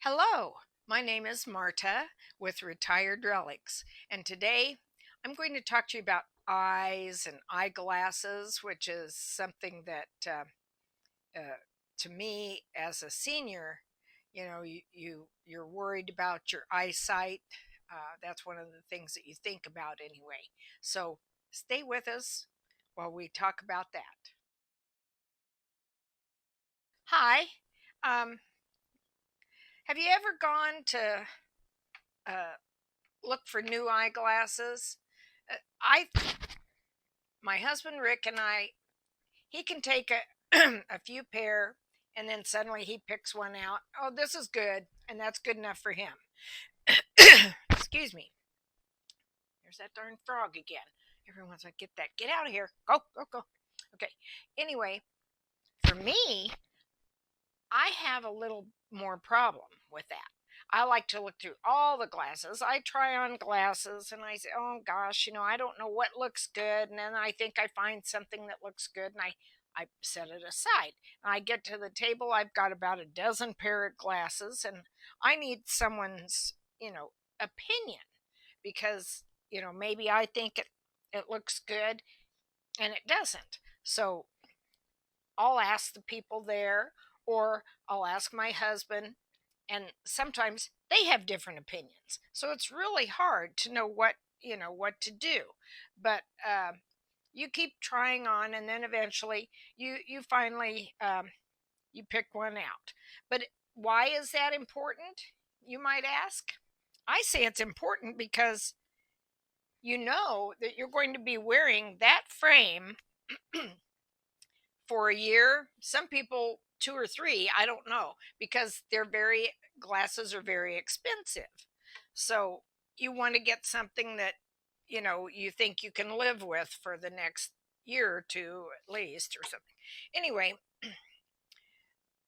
Hello, my name is Marta with Retired Relics, and today I'm going to talk to you about eyes and eyeglasses, which is something that uh, to me as a senior, you're worried about your eyesight. That's one of the things that you think about anyway. So stay with us while we talk about that. Hi, um, have you ever gone to uh, look for new eyeglasses? I, my husband Rick and I, he can take a a few pair, and then suddenly he picks one out. Oh, this is good, and that's good enough for him. Excuse me. There's that darn frog again. Everyone's like, get that, get out of here. Go, go, go. Okay. Anyway, for me, I have a little more problem with that. I like to look through all the glasses. I try on glasses and I say, oh gosh, I don't know what looks good. And then I think I find something that looks good and I set it aside. And I get to the table, I've got about a dozen pair of glasses and I need someone's, opinion because, maybe I think it looks good and it doesn't. So I'll ask the people there or I'll ask my husband, and sometimes they have different opinions. So it's really hard to know what to do. But you keep trying on, and then eventually you finally you pick one out. But why is that important? You might ask. I say it's important because you know that you're going to be wearing that frame for a year. Some people 2 or 3. I don't know because glasses are very expensive. So you want to get something that you think you can live with for the next year or two at least or something. Anyway,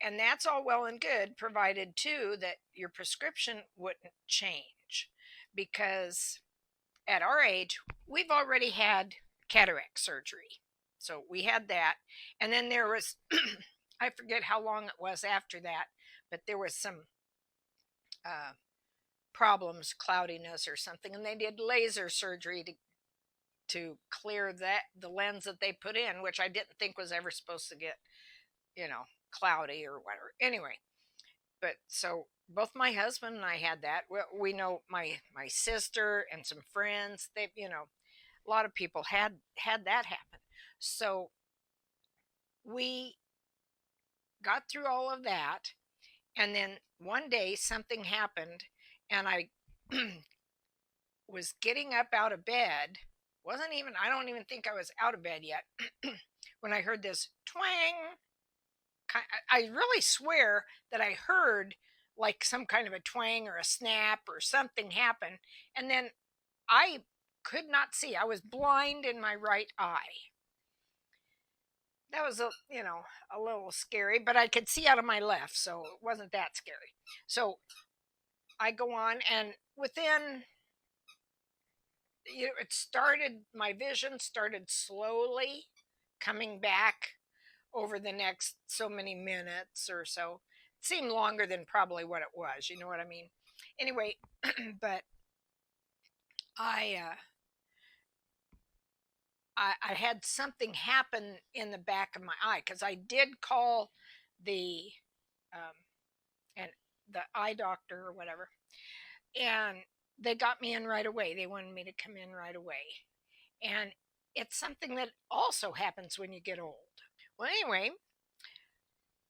and that's all well and good, provided too that your prescription wouldn't change because at our age, we've already had cataract surgery. So we had that. And then there was, I forget how long it was after that, but there was some uh, problems, cloudiness or something. And they did laser surgery to clear the lens that they put in, which I didn't think was ever supposed to get, you know, cloudy or whatever. Anyway, but so both my husband and I had that. We know my sister and some friends. They, a lot of people had that happen. So we got through all of that, and then one day something happened, and I was getting up out of bed. Wasn't even I don't even think I was out of bed yet when I heard this twang. I really swear that I heard like some kind of a twang or a snap or something happen, and then I could not see. I was blind in my right eye. That was a little scary, but I could see out of my left, so it wasn't that scary. So I go on, and within it started. My vision started slowly coming back over the next so many minutes or so. It seemed longer than probably what it was. You know what I mean? Anyway, but I uh, I had something happen in the back of my eye because I did call the um, and the eye doctor or whatever, and they got me in right away. They wanted me to come in right away, and it's something that also happens when you get old. Well, anyway,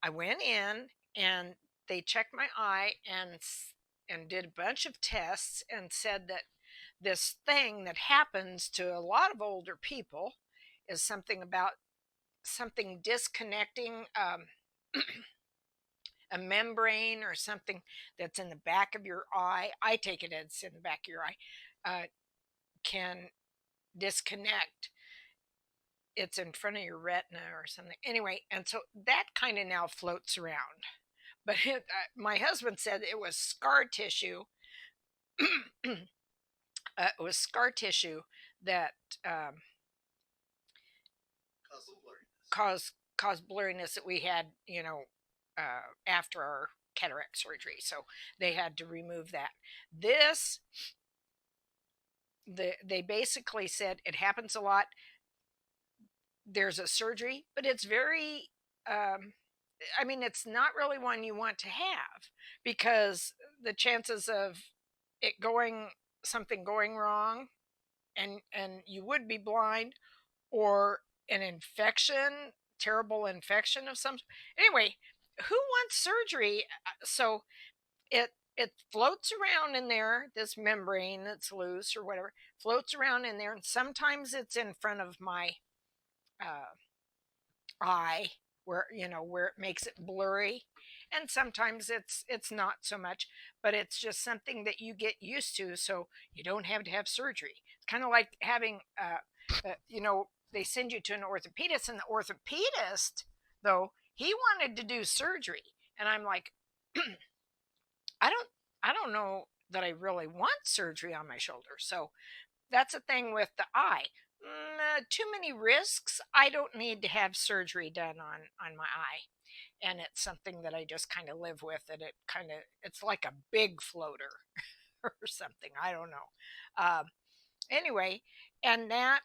I went in and they checked my eye and did a bunch of tests and said that this thing that happens to a lot of older people is something about something disconnecting a membrane or something that's in the back of your eye. I take it as in the back of your eye, can disconnect. It's in front of your retina or something. Anyway, and so that kind of now floats around. But my husband said it was scar tissue. It was scar tissue that um, caused blurriness that we had, after our cataract surgery, so they had to remove that. This, they basically said it happens a lot. There's a surgery, but it's very, um, I mean, it's not really one you want to have because the chances of it going something going wrong, and you would be blind, or an infection, terrible infection of some. Anyway, who wants surgery? So it floats around in there. This membrane that's loose or whatever floats around in there, and sometimes it's in front of my uh, eye, where where it makes it blurry, and sometimes it's not so much, but it's just something that you get used to, so you don't have to have surgery. It's kind of like having they send you to an orthopedist, and the orthopedist, though, he wanted to do surgery, and I'm like, I don't know that I really want surgery on my shoulder. So that's the thing with the eye. Too many risks. I don't need to have surgery done on my eye, and it's something that I just kind of live with. And it's like a big floater or something. I don't know. Anyway, and that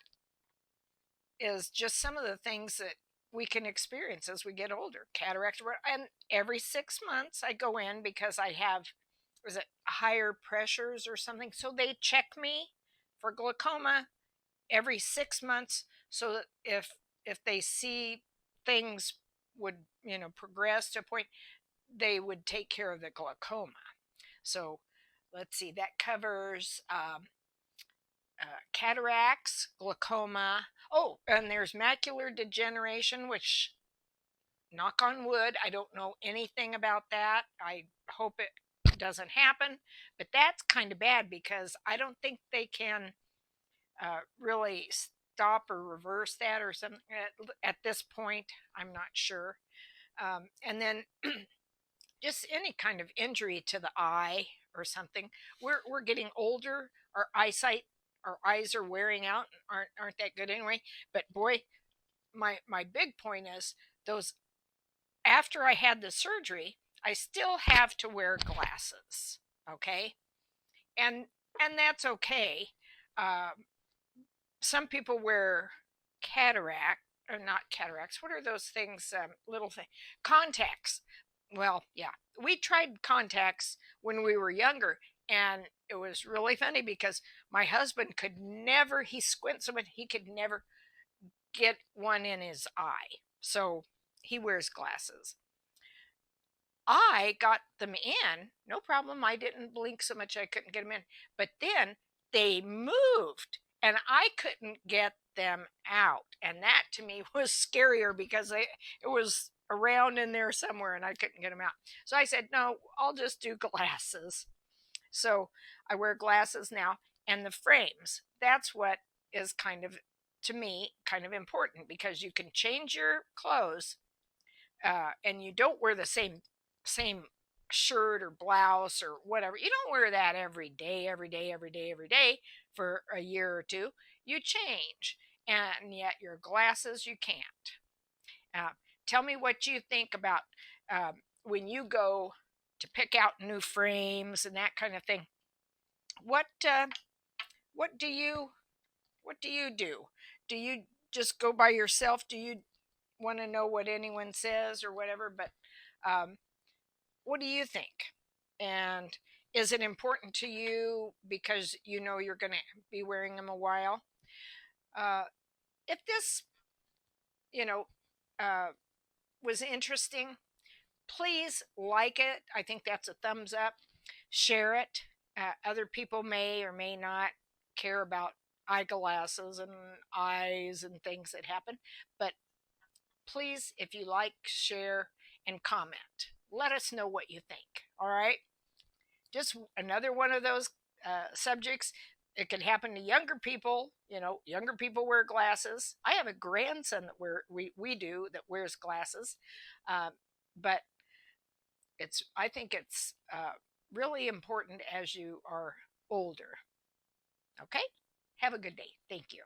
is just some of the things that we can experience as we get older. Cataract, and every 6 months I go in because I have, was it higher pressures or something? So they check me for glaucoma every 6 months, so that if they see things would progress to a point, they would take care of the glaucoma. So let's see, that covers cataracts, glaucoma. Oh, and there's macular degeneration, which, knock on wood, I don't know anything about that. I hope it doesn't happen, but that's kind of bad because I don't think they can really stop or reverse that or something at this point. I'm not sure. And then just any kind of injury to the eye or something. We're getting older. Our eyes are wearing out and aren't that good anyway. But boy, my big point is those, after I had the surgery, I still have to wear glasses. Okay, and that's okay. Um, some people wear cataract, or not cataracts. What are those things? Little thing, contacts. Well, yeah, we tried contacts when we were younger, and it was really funny because my husband could never. He squints so much he could never get one in his eye, so he wears glasses. I got them in, no problem. I didn't blink so much I couldn't get them in. But then they moved and I couldn't get them out. And that to me was scarier because it was around in there somewhere and I couldn't get them out. So I said, no, I'll just do glasses. So I wear glasses now, and the frames. That's what is kind of, to me, kind of important because you can change your clothes, and you don't wear the same shirt or blouse or whatever. You don't wear that every day, every day, every day, every day for a year or two. You change, and yet your glasses you can't. Uh, Tell me what you think about when you go to pick out new frames and that kind of thing. What what do you what do you do? Do you just go by yourself? Do you want to know what anyone says or whatever? But um, what do you think? And is it important to you because you know you're going to be wearing them a while? Uh, if this, you know, uh, was interesting, please like it. I think that's a thumbs up. Share it. Other people may or may not care about eyeglasses and eyes and things that happen. But please, if you like, share and comment. Let us know what you think. All right. Just another one of those subjects. It can happen to younger people. Younger people wear glasses. I have a grandson that we do that wears glasses, but I think it's really important as you are older. Okay, have a good day. Thank you.